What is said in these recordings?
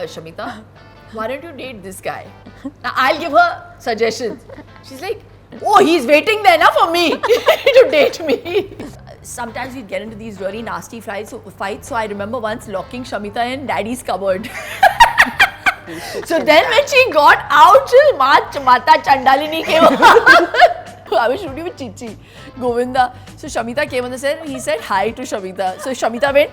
Shamita, why don't you date this guy? Now I'll give her suggestions. She's like, oh, he's waiting there now for me to date me. Sometimes we'd get into these really nasty fights. So I remember once locking Shamita in Daddy's cupboard. So then when she got out, Mata Chandalini came out. I was shooting with Chichi, Govinda. So Shamita came on the set and he said hi to Shamita. So Shamita went.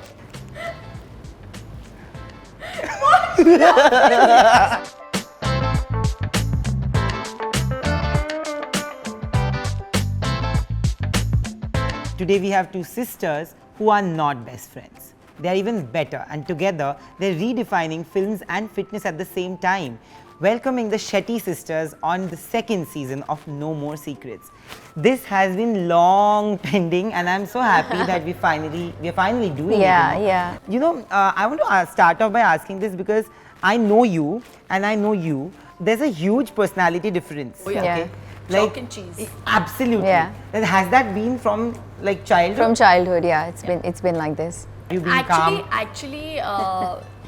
Today we have two sisters who are not best friends. They are even better, and together they're redefining films and fitness at the same time. Welcoming the Shetty sisters on the second season of No More Secrets. This has been long pending, and I'm so happy that we're finally doing it. Yeah. You know, I want to start off by asking this because I know you and I know you. There's a huge personality difference. Oh, yeah. Yeah. Chalk and cheese. Absolutely. Yeah. And has that been from like childhood? From childhood, yeah. It's been like this. You being calm? Actually,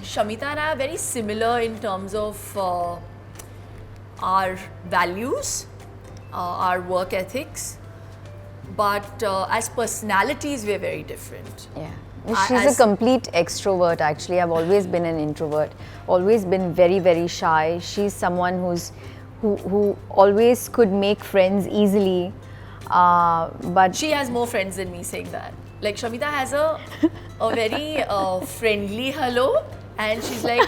Shamita and I are very similar in terms of our values, our work ethics, but as personalities, we're very different. Yeah. She's a complete extrovert actually. I've always been an introvert. Always been very, very shy. She's someone who always could make friends easily. But She has more friends than me saying that. Like Shamita has a very friendly hello, and she's like,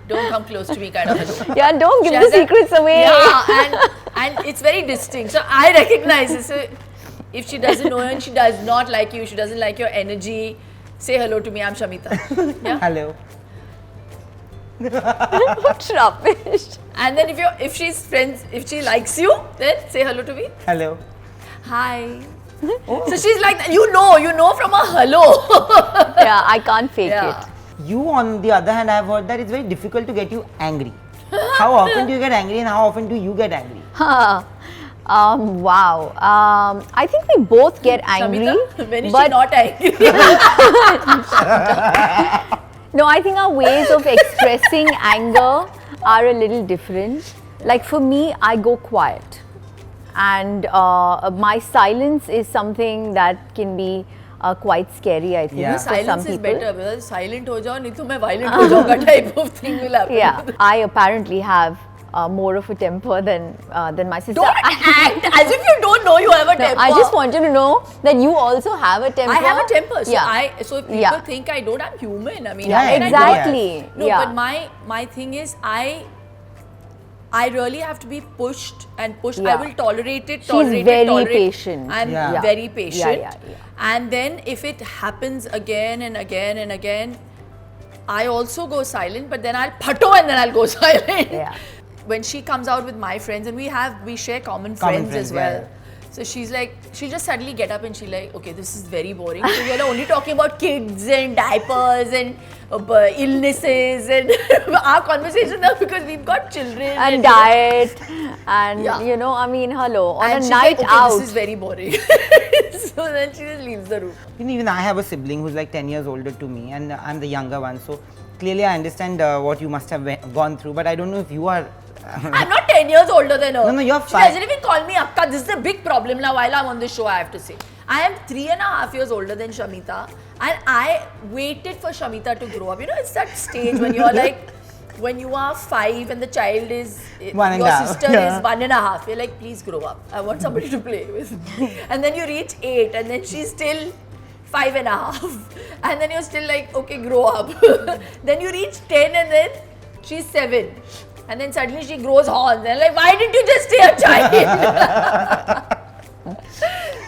don't come close to me kind of hello. yeah, don't give She the has a- secrets away. Yeah, and it's very distinct. So I recognize it. So if she doesn't know and she does not like you, she doesn't like your energy, say hello to me, I'm Shamita. Yeah? Hello. What rubbish. And then if she likes you, then say hello to me. Hello. Hi. So she's like, you know from a hello. Yeah, I can't fake Yeah. it. You, on the other hand, I've heard that it's very difficult to get you angry. How often do you get angry and how often do you get angry? Wow. I think we both get angry. Shamita, when is she but not angry? no, I think our ways of expressing anger are a little different. Like for me, I go quiet. And my silence is something that can be quite scary, I think, Yeah. for some Silence is people. better because silent ho jao, nahi to main violent ho jaunga type of thing will happen. Yeah, I apparently have more of a temper than my sister. Don't act as if you don't know you have a No, temper. I just want you to know that you also have a temper. I have a temper, so yeah. So if people Yeah. think I don't, I'm human. I mean, Yeah, how can I do exactly. that? No, Yeah. but my thing is I really have to be pushed and pushed. I Yeah. will tolerate it. She's very patient. I'm Yeah. very patient. Yeah. And then if it happens again and again and again, I also go silent. But then I'll phato and then I'll go silent. Yeah. When she comes out with my friends, and we share common Common friends as friends, well. yeah. So she's like, she'll just suddenly get up and she's like, okay, this is very boring. So you're only talking about kids and diapers and illnesses and our conversation now because we've got children And diet, and Yeah. you know, I mean, hello, on and a she's night like, okay, out. this is very boring. So then she just leaves the room. You know, even I have a sibling who's like 10 years older to me, and I'm the younger one. So clearly I understand what you must have gone through, but I don't know if you are. I'm not 10 years older than her. No, you're She fine. doesn't even call me Akka. This is a big problem now while I'm on this show, I have to say. I am 3.5 years older than Shamita, and I waited for Shamita to grow up. You know, it's that stage when you're like, when you are 5 and the child is, One and your a half, sister yeah. is 1.5. You're like, please grow up. I want somebody to play with. And then you reach 8, and then she's still 5.5. And then you're still like, okay, grow up. Then you reach 10, and then she's 7. And then suddenly she grows horns. And like, why didn't you just stay a child?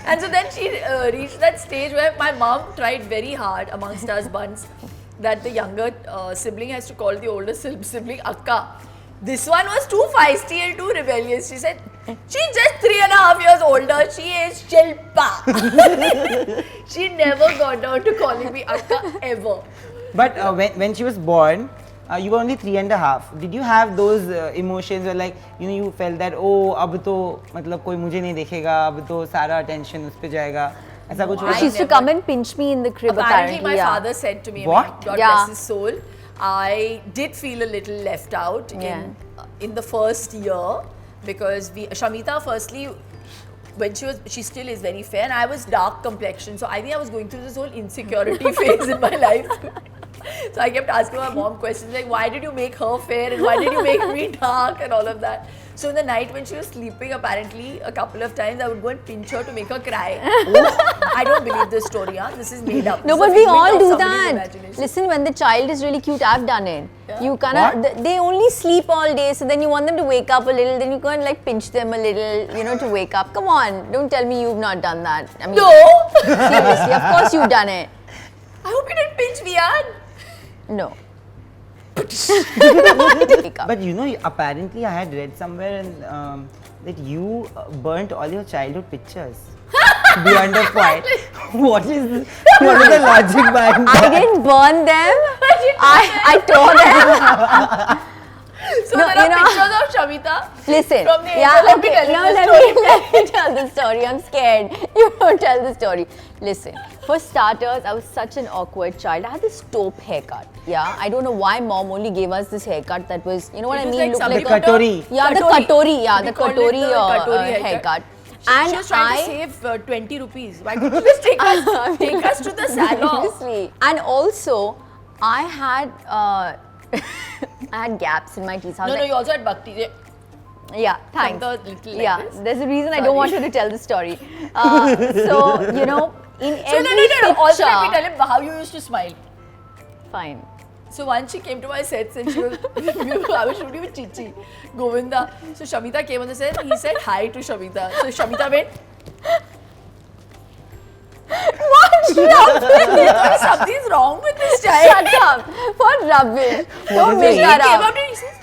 And so then she reached that stage where my mom tried very hard amongst us bunts that the younger sibling has to call the older sibling Akka. This one was too feisty and too rebellious. She said, she's just 3.5 years older. She is Shilpa. She never got down to calling me Akka ever. But when she was born, you were only 3.5. Did you have those emotions where, like, you know, you felt that, oh, अब तो मतलब कोई मुझे नहीं देखेगा, अब तो सारा attention उस पे जाएगा, ऐसा कुछ I हुआ? She used to never- come and pinch me in the crib Apparently, my yeah. father said to me, What? God Yeah. bless his soul, I did feel a little left out in the first year because Shamita firstly, when she still is very fair and I was dark complexion, so I think I was going through this whole insecurity phase in my life. So I kept asking my mom questions like, why did you make her fair and why did you make me dark and all of that. So in the night when she was sleeping, apparently a couple of times I would go and pinch her to make her cry. I don't believe this story, huh? This is made up. No, This but is a we figment all of do somebody's that. imagination. Listen, when the child is really cute, I've done it. Yeah. You kinda, What? they only sleep all day, so then you want them to wake up a little, then you go and like pinch them a little, you know, to wake up. Come on, don't tell me you've not done that. I mean, No! seriously, of course you've done it. I hope you didn't pinch me, Ann. No. But you know, apparently I had read somewhere that you burnt all your childhood pictures. Beyond a point. What is the logic behind I that? didn't burn them. I tore them. So No, there are you know- pictures of Shamita. Listen, From the yeah, angel, let me okay, tell you now this let me tell the story. I'm scared. You don't tell the story. Listen, for starters, I was such an awkward child. I had this taupe haircut. Yeah, I don't know why mom only gave us this haircut that was, you know what It I was mean? like Looked some like katori. Yeah, the Katori. katori. Yeah, We the called it katori, the katori haircut. She was trying to save 20 rupees. Why couldn't you just take us to the salon? Seriously. And also, I had I had gaps in my teeth. I was No, like, you also had bhakti. yeah, thanks. the little like Yeah, this. there's a reason I Sorry. don't want you to tell the story. So, you know, in So every no. Also, let me picture- tell him how you used to smile. Fine. So once she came to my sets and she was, I was shooting with Chichi, Govinda. So Shamita came on the set and he said hi to Shamita. So Shamita went, What rubbish? something's wrong with this child. Shut up. What rubbish? What Don't is make it? He that came up. up to me and he says,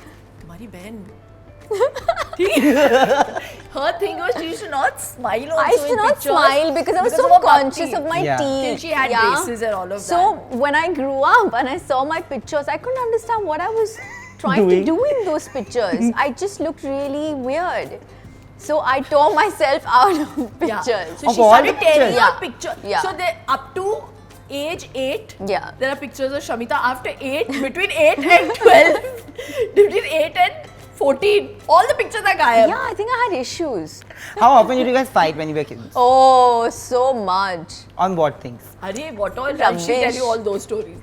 Mari Ben. Her thing was she used to not smile also I used to in not pictures smile because I was because so of her conscious bhakti. of my Yeah. teeth. Till she had braces and all of So when I grew up and I saw my pictures, I couldn't understand what I was trying to Doing? do in those pictures. I just looked really weird. So I tore myself out of Yeah. pictures. So Of she all started the tearing pictures? out pictures. Yeah. So they up to age 8, Yeah. there are pictures of Shamita after 8, between 8 and 12, between 8 and 14. All the pictures are gayab. Yeah, I think I had issues. How often did you guys fight when you were kids? Oh, so much. On what things? Arey, what all time she tell Rubbish. you all those stories.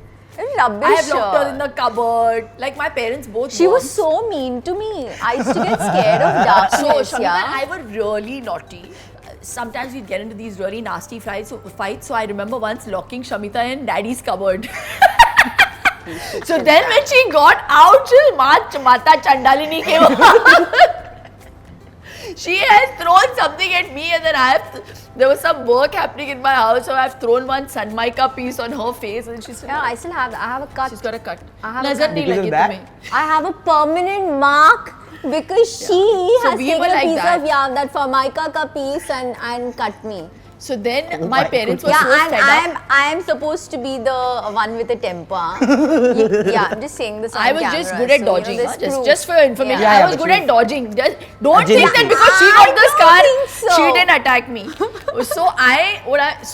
Rubbish. I have locked her in the cupboard. Like my parents both. She was worked. so mean to me. I used to get scared of darkness. So Shamita yeah. and I were really naughty. Sometimes we'd get into these really nasty fights. So I remember once locking Shamita in Daddy's cupboard. So then when she got out, she was Mata Chandalini came out. She has thrown something at me and then there was some work happening in my house, so I've thrown one Sanmaika piece on her face and she's Yeah, I still have. I have a cut. she's got a cut. I have a Nazar cut. nahi Because of lagi that? tumhe. I have a permanent mark because she So has we taken were a like piece that. of that Formica ka piece and cut me. So then Oh my my parents were Yeah, so and fed up. I am supposed to be the one with the temper. Yeah, I'm just saying this on I was camera, just good at so, dodging. there's Huh? proof. Just for your information, Yeah, I yeah, was but good you- at dodging. Just don't Agility. think that because she I got the don't scar, think so. she didn't attack me.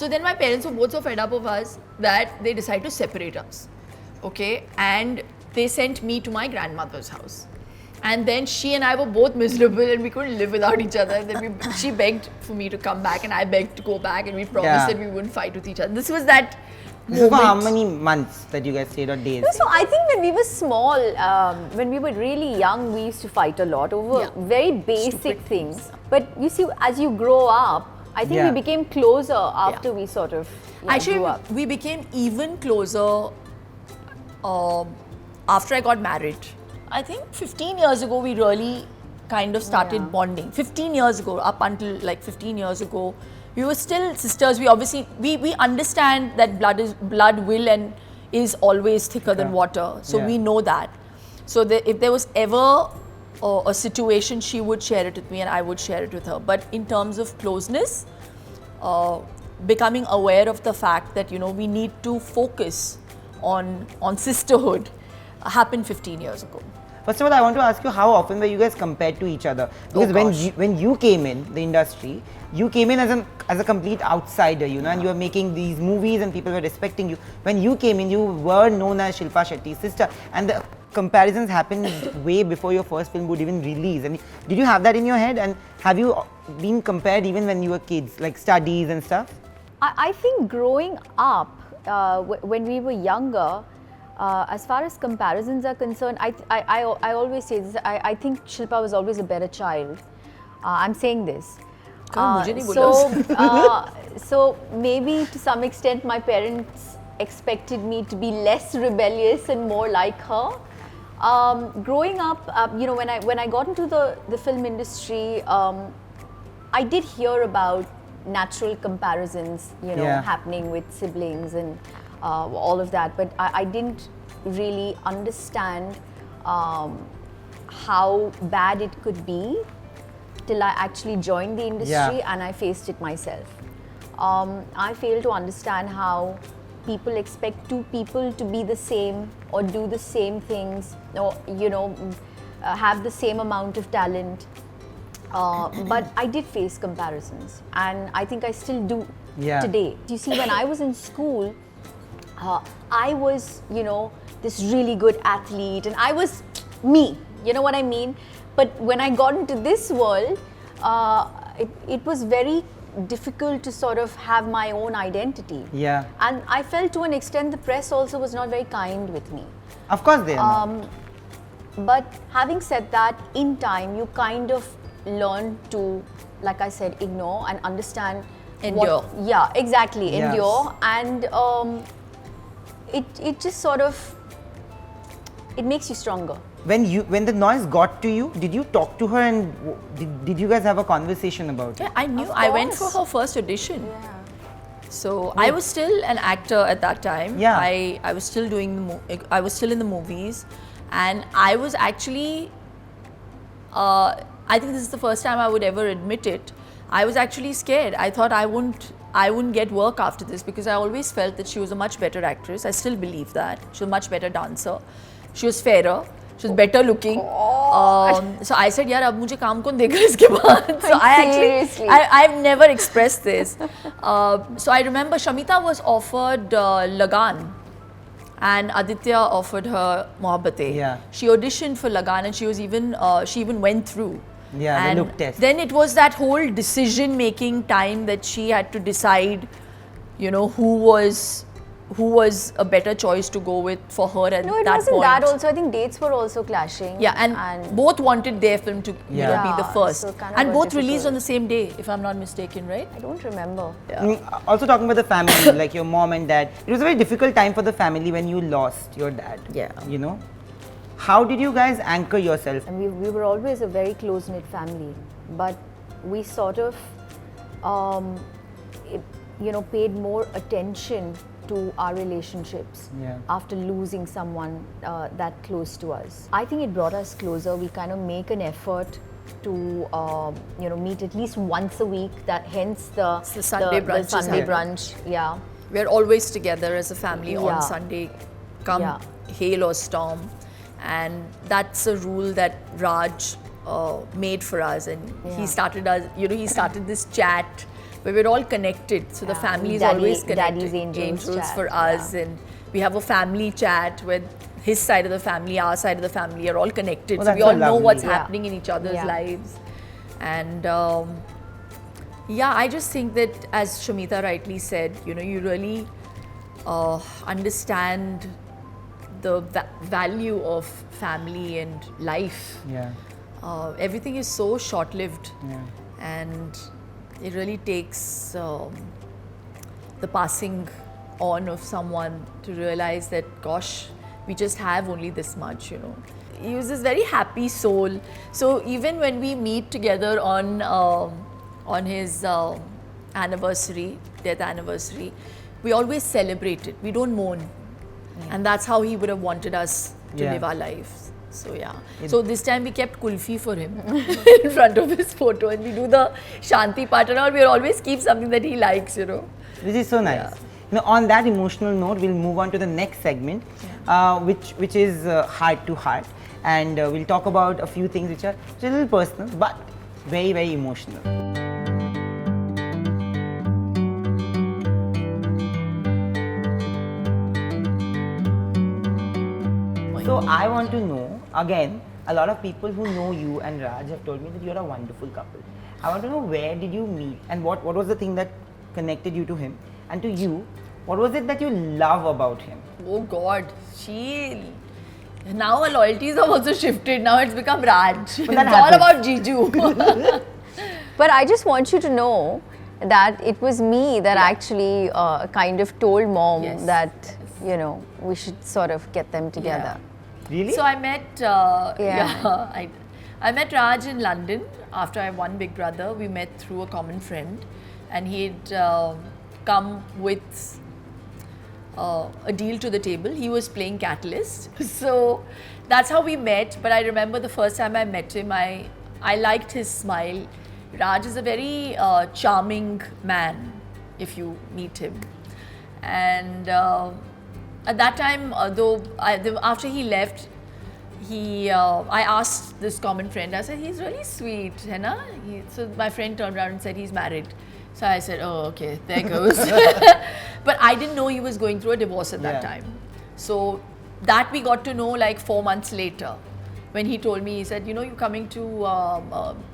So then my parents were both so fed up of us that they decided to separate us. Okay, and they sent me to my grandmother's house. And then she and I were both miserable and we couldn't live without each other. And then she begged for me to come back and I begged to go back and we promised Yeah. that we wouldn't fight with each other. This was that This is for how moment. many months that you guys stayed or days? So I think when we were small, when we were really young, we used to fight a lot over Yeah. very basic things. But you see, as you grow up, I think Yeah. we became closer after we sort of Actually, grew up. we became even closer after I got married. I think 15 years ago, we really kind of started bonding. 15 years ago, up until like 15 years ago, we were still sisters. We obviously, we understand that blood will and is always thicker than Yeah. water. So Yeah. we know that. So if there was ever a situation, she would share it with me and I would share it with her. But in terms of closeness, becoming aware of the fact that we need to focus on sisterhood happened 15 years ago. First of all, I want to ask you, how often were you guys compared to each other? Because when you came in the industry, you came in as a complete outsider, you know, and you were making these movies and people were respecting you. When you came in, you were known as Shilpa Shetty's sister, and the comparisons happened way before your first film would even release. And did you have that in your head? And have you been compared even when you were kids, like studies and stuff? I think growing up, when we were younger, as far as comparisons are concerned, I always say this, I think Shilpa was always a better child. I'm saying this. So maybe to some extent my parents expected me to be less rebellious and more like her. Growing up, you know, when I got into the film industry, I did hear about natural comparisons, you know, happening with siblings and all of that, but I didn't really understand how bad it could be till I actually joined the industry and I faced it myself. I failed to understand how people expect two people to be the same or do the same things, or, you know, have the same amount of talent. But I did face comparisons, and I think I still do today. You see, when I was in school, I was, you know, this really good athlete, and I was me, you know what I mean? But when I got into this world, it was very difficult to sort of have my own identity. Yeah. And I felt to an extent the press also was not very kind with me. Of course they are not. But having said that, in time you kind of learn to, like I said, ignore and understand. Endure. Yeah, exactly. Yes. Endure. And it just sort of, it makes you stronger. When the noise got to you, did you talk to her and did you guys have a conversation about it? Yeah, I knew. Of I went for course. her first audition. So I was still an actor at that time. Yeah. I was still doing I was still in the movies, and I was actually. I think this is the first time I would ever admit it. I was actually scared. I thought I wouldn't get work after this, because I always felt that she was a much better actress. I still believe that. She was a much better dancer. She was fairer. She was better looking. So I said, "Yaar, ab mujhe kaam kaun dega iske baad?" So Seriously. I've never expressed this. So I remember Shamita was offered Lagan, and Aditya offered her Mohabbatein. Yeah. She auditioned for Lagan, and she even went through. Yeah, the and look test. Then it was that whole decision-making time that she had to decide, you know, who was a better choice to go with for her at that point. No, it wasn't that also. I think dates were also clashing. Yeah, and both wanted their film to you know, be the Yeah, first. so kind of And was both released difficult. on the same day, if I'm not mistaken, right? I don't remember. Also talking about the family, like your mom and dad, it was a very difficult time for the family when you lost your dad. Yeah. You know? How did you guys anchor yourself? And we were always a very close-knit family, but we sort of, you know, paid more attention to our relationships after losing someone that close to us. I think it brought us closer. We kind of make an effort to, you know, meet at least once a week. That hence the Sunday brunch. The Sunday brunch, yeah. We're always together as a family Yeah. on Sunday, come Yeah. hail or storm. And that's a rule that Raj made for us. And he started us, you know, he started this chat where we're all connected. So the Yeah, family is Daddy- always connected. Daddy's Angels chat, for us. And we have a family chat where his side of the family, our side of the family are all connected. Oh, so that's we all so know lovely. what's Yeah. happening in each other's Yeah. lives. And yeah, I just think that, as Shamita rightly said, you know, you really understand the value of family and life. Yeah. Everything is so short-lived, Yeah. and it really takes the passing on of someone to realize that, gosh, we just have only this much, you know. He was this very happy soul. So even when we meet together on his anniversary, death anniversary, we always celebrate it. We don't mourn. And that's how he would have wanted us to Yeah. live our lives. So yeah. So this time we kept kulfi for him in front of his photo, and we do the Shanti part and all. We always keep something that he likes, you know. This is so nice. Yeah. You know, on that emotional note, we'll move on to the next segment, which is heart to heart. and we'll talk about a few things which are a little personal but very, very emotional. So I want to know, again, a lot of people who know you and Raj have told me that you're a wonderful couple. I want to know, where did you meet and what was the thing that connected you to him? And to you, what was it that you love about him? Oh God, now our loyalties have also shifted. Now it's become Raj. It's all happens. about Jiju. But I just want you to know that it was me that actually kind of told mom Yes. that, you know, we should sort of get them together. Really? So I met, I met Raj in London after I won Big Brother. We met through a common friend, and he'd come with a deal to the table. He was playing Catalyst, so that's how we met. But I remember the first time I met him, I liked his smile. Raj is a very charming man if you meet him, and at that time, after he left, I asked this common friend, I said, he's really sweet, hai na? So my friend turned around and said, he's married. So I said, oh, okay, there goes. But I didn't know he was going through a divorce at that time. So that we got to know like 4 months later. When he told me, he said, you know, you're coming to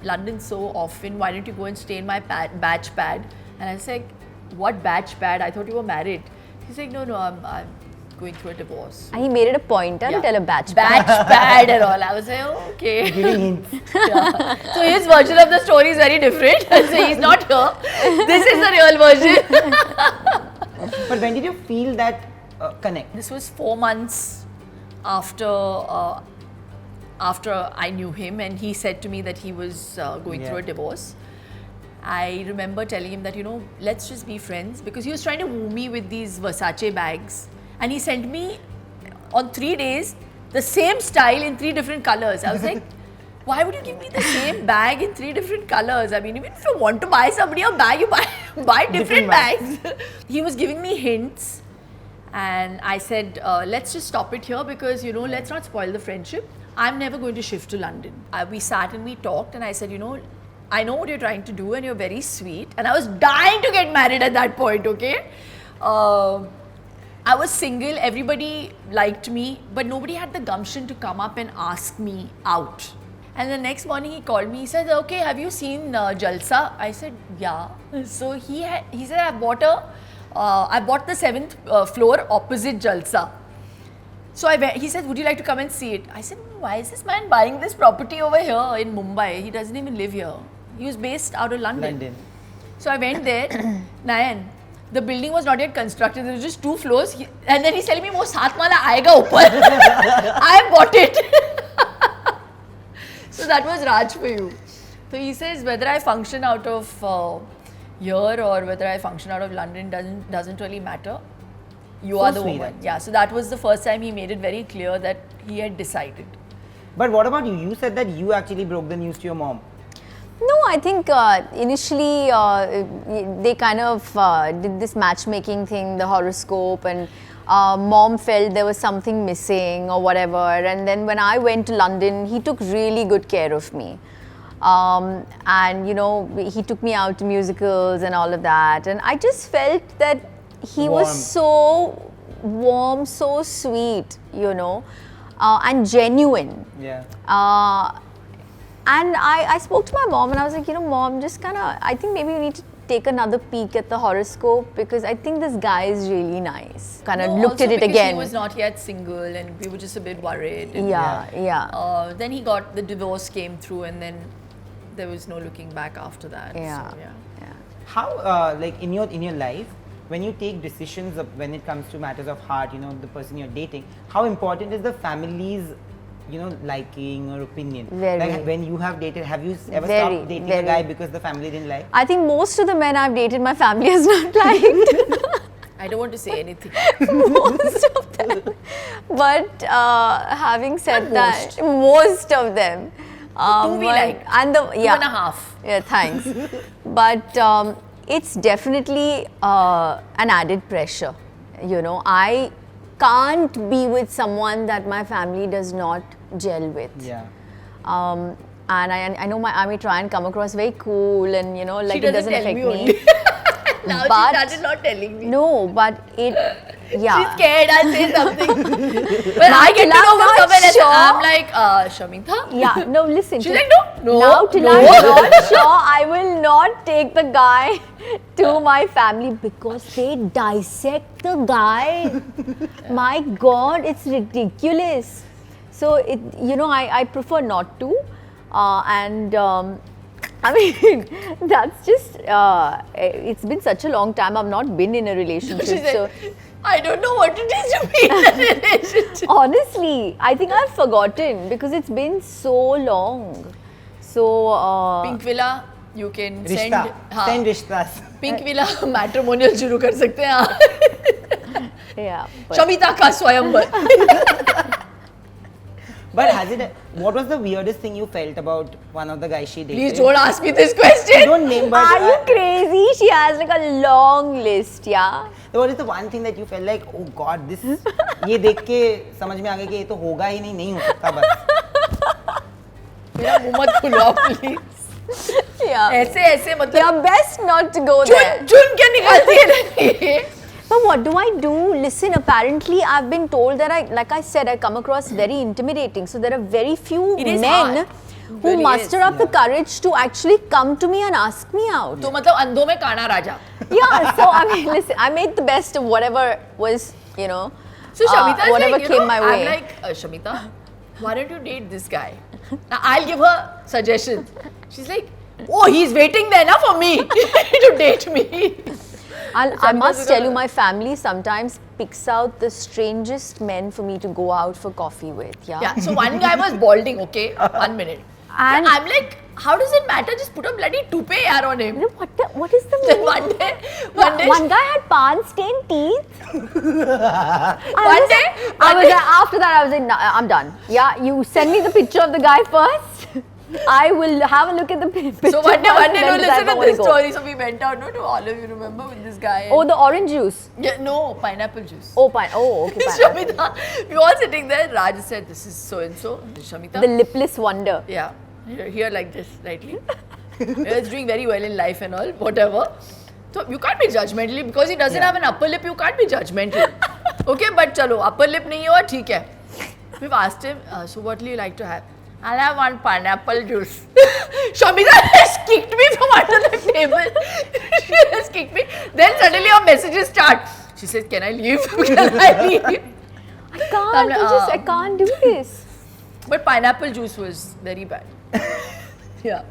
London so often, why don't you go and stay in my batch pad? And I said, what batch pad? I thought you were married. He's like, no, I'm going through a divorce. And he made it a point to tell a batch Pad and all. I was like, oh, okay. Giving hints. Yeah. So his version of the story is very different. So he's not here. This is the real version. But when did you feel that connect? This was 4 months after I knew him, and he said to me that he was going through a divorce. I remember telling him that, you know, let's just be friends, because he was trying to woo me with these Versace bags. And he sent me on 3 days the same style in 3 different colors. I was like, why would you give me the same bag in 3 different colors? I mean, even if you want to buy somebody a bag, you buy different bags. He was giving me hints, and I said, let's just stop it here, because, you know, let's not spoil the friendship. I'm never going to shift to London. We sat and we talked, and I said, you know, I know what you're trying to do and you're very sweet. And I was dying to get married at that point, okay? I was single, everybody liked me, but nobody had the gumption to come up and ask me out. And the next morning he called me, he said, okay, have you seen Jalsa? I said, yeah. So he said, I bought the 7th floor opposite Jalsa. So he said, would you like to come and see it? I said, why is this man buying this property over here in Mumbai? He doesn't even live here. He was based out of London. So I went there, Nayan. The building was not yet constructed, there was just 2 floors. And then he's telling me, wo 7 mala aayega upar. I bought it. So that was Raj for you. So he says, whether I function out of here or whether I function out of London doesn't really matter. You are the woman. Yeah, so that was the first time he made it very clear that he had decided. But what about you? You said that you actually broke the news to your mom. No, I think initially they kind of did this matchmaking thing, the horoscope, and mom felt there was something missing or whatever. And then when I went to London, he took really good care of me. And you know, he took me out to musicals and all of that. And I just felt that he was so warm, so sweet, you know, and genuine. Yeah. And I spoke to my mom and I was like, you know, mom, just kind of, I think maybe we need to take another peek at the horoscope, because I think this guy is really nice. Kind of looked at it again. He was not yet single and we were just a bit worried. Yeah. Then he got, the divorce came through, and then there was no looking back after that. Yeah. So, yeah. How, like in your life, when you take decisions when it comes to matters of heart, you know, the person you're dating, how important is the family's, you know, liking or opinion? Like when you have dated, have you ever stopped dating a guy because the family didn't like? I think most of the men I've dated, my family has not liked. I don't want to say anything. Most of them. But having said that, most of them. 2 we like. And 2.5. Yeah, thanks. But it's definitely an added pressure. You know, I can't be with someone that my family does not gel with. Yeah. And I know I may try and come across very cool and like She it doesn't tell affect me me. only. Now But- she started not telling me. No, but it, yeah. She's scared I'll say something. When I get to till know I'm not someone else, sure. I'm like, Shamita? Yeah, no, listen. She's like, no, Now till no. I'm not sure, I will not take the guy to my family because they dissect the guy. My God, it's ridiculous. So I prefer not to, I mean, that's just, it's been such a long time. I've not been in a relationship. She's So like, I don't know what it is to be in a relationship. honestly, I think I've forgotten because it's been so long. So, Pink Villa, you can send. Rishta. हाँ, Send rishtas. Pink Villa matrimonial शुरू कर सकते हैं हाँ. yeah. but- Shamita का स्वयंवर. But what was the weirdest thing you felt about one of the guys she dated? Please don't ask me this question. Don't name, but Are you crazy? She has like a long list, yeah. what is the one thing that you felt like, oh God, this ये देख के समझ में आ गया कि ये तो होगा ही नहीं हो सकता बस. मेरा मुंह मत खुलवाओ प्लीज. Yeah. ऐसे ऐसे मतलब Yeah, best not to go there. चुन चुन के निकालती है ना. But what do I do? Listen, apparently I've been told that like I said, I come across very intimidating. So there are very few It is men hard. who Really muster is. up the courage to actually come to me and ask me out. तो मतलब अंधों में काना राजा. Yeah, so I mean, listen, I made the best of whatever was, So Shamita is whatever like, came my way. I'm like, Shamita, why don't you date this guy? Now I'll give her suggestions. She's like, oh, he's waiting there now for me to date me. I must tell you, my family sometimes picks out the strangest men for me to go out for coffee with. Yeah. Yeah, so one guy was balding, okay? 1 minute. And- I'm like, how does it matter? Just put a bloody toupee yaar on him. What is the Then meaning? one day, One guy had pan stained teeth. one day, After that, I was like, nah, I'm done. Yeah, you send me the picture of the guy first. I will have a look at the picture. so one day, first and no, then decide listen if I to wanna this go. story. So we went out, no, to Olive, you remember, with this guy. Oh, the orange juice. Yeah, no, pineapple juice. Oh, okay, pineapple. Shamita, we all sitting there. Raj said, this is so and so. This is Shamita. The lipless wonder. Yeah, here like this, rightly. It's doing very well in life and all, whatever. So you can't be judgmental because he doesn't have an upper lip. You can't be judgmental. Okay, but chalo, upper lip nahi hai, theek hai. We've asked him, so what do you like to have? I'll have one pineapple juice. Shamita has kicked me from under the table. She has kicked me. Then suddenly our messages start. She says, can I leave? Can I leave? I can't. I'm like, I can't do this. But pineapple juice was very bad. Yeah.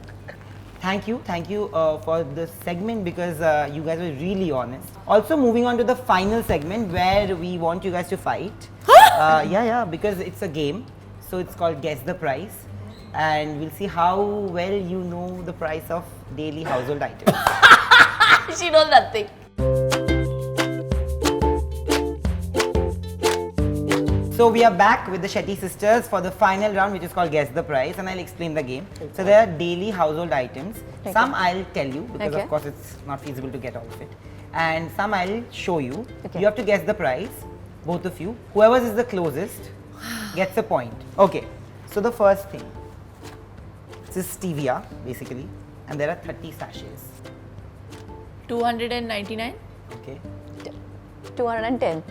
Thank you for the segment because you guys were really honest. Also moving on to the final segment where we want you guys to fight. Yeah, because it's a game. So it's called Guess the Price. And we'll see how well you know the price of daily household items. She knows nothing. So we are back with the Shetty sisters for the final round, which is called Guess the Price, and I'll explain the game. So there are daily household items. Okay. Some I'll tell you because Okay. of course it's not feasible to get all of it, and some I'll show you. Okay. You have to guess the price, both of you. Whoever is the closest gets a point. Okay. So the first thing, this is stevia basically, and there are 30 sachets. 299? Okay. 210.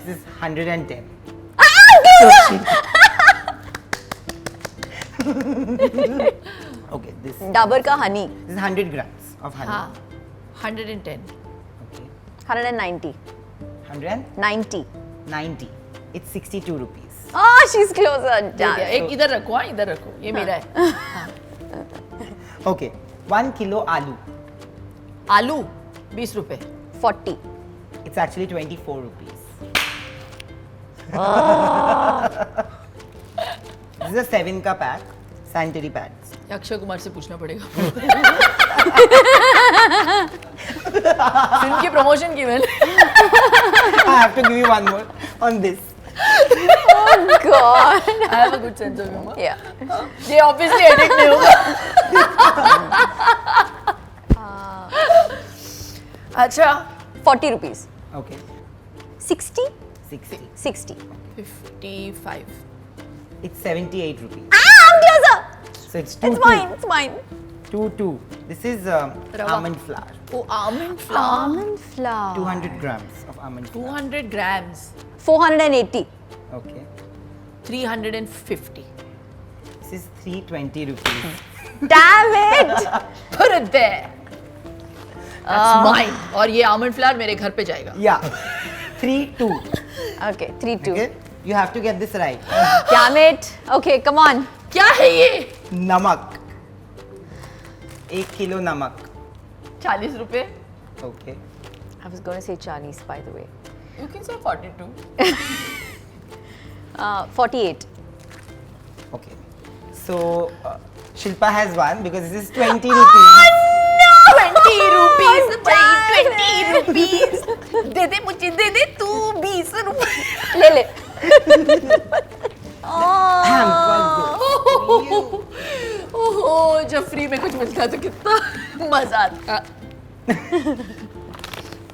This is 110. Okay, this Dabur ka honey. is 100 grams of honey. हाँ, 110. Okay. 190. 190. 90. It's 62 rupees. Ah, she's closer. दे दिया. एक इधर रखो हाँ, इधर रखो. ये मेरा है. Okay. 1 kilo aloo. आलू 20 रुपए. 40. It's actually 24 rupees. This is a 7 ka pack. Sanitary pads. Akshay Kumar से पूछना पड़ेगा. फिल्म की प्रमोशन की मैंने. I have to give you one more on this. Oh God. I have a good sense of humor. Yeah. ये obviously edit नहीं होगा. अच्छा. 40 rupees. Okay. 60? 60. 60. 55. It's 78 rupees. I'm closer. So it's 2 It's mine. It's mine. 2. This is almond flour. Oh, almond flour. Almond flour. 200 grams of almond flour. 200 grams. 480. Okay. 350. This is 320 rupees. Damn it! Put it there. That's mine. और ये almond flour मेरे घर पे जाएगा. Yeah. 3-2. Okay, 3-2. Okay. You have to get this right. Damn it. Okay, come on. क्या है ये? Namak. 1 kilo namak. 40 रुपए. Okay. I was going to say Chinese, by the way. You can say 42. 48. Okay. So Shilpa has won because this is 20 rupees. 20 rupees भाई 20 rupees. दे दे मुझे दे दे तू 20 रुपए. ले ले. ओह जब फ्री में कुछ मिलता तो कितना मजा आता.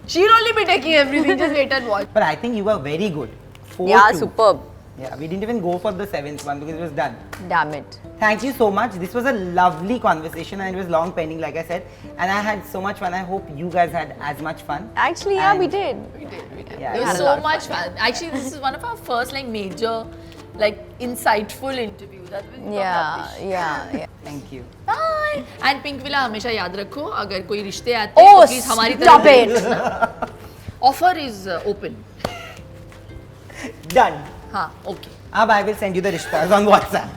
She'll only be taking everything. Just wait and watch. But I think you were very good. 4-2. Yeah, superb. Yeah, we didn't even go for the 7th one because it was done. Damn it. Thank you so much. This was a lovely conversation and it was long pending, like I said. And I had so much fun. I hope you guys had as much fun. Actually, yeah, we And- did. Yeah, It yeah. was so much fun. Actually, this is one of our first like major, like insightful interviews. That was Yeah. Thank you. Bye. And Pink Villa हमेशा याद रखो अगर कोई रिश्ते आते हैं Oh, तो please हमारी stop तरफ it. Offer is open. Done. हाँ okay. Ab I will send you the rishtas on WhatsApp.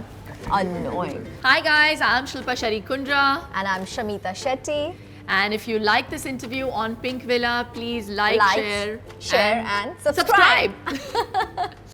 Annoying. Hi guys, I'm Shilpa Sharikundra. And I'm Shamita Shetty. And if you like this interview on Pink Villa, please like, Like, share and subscribe.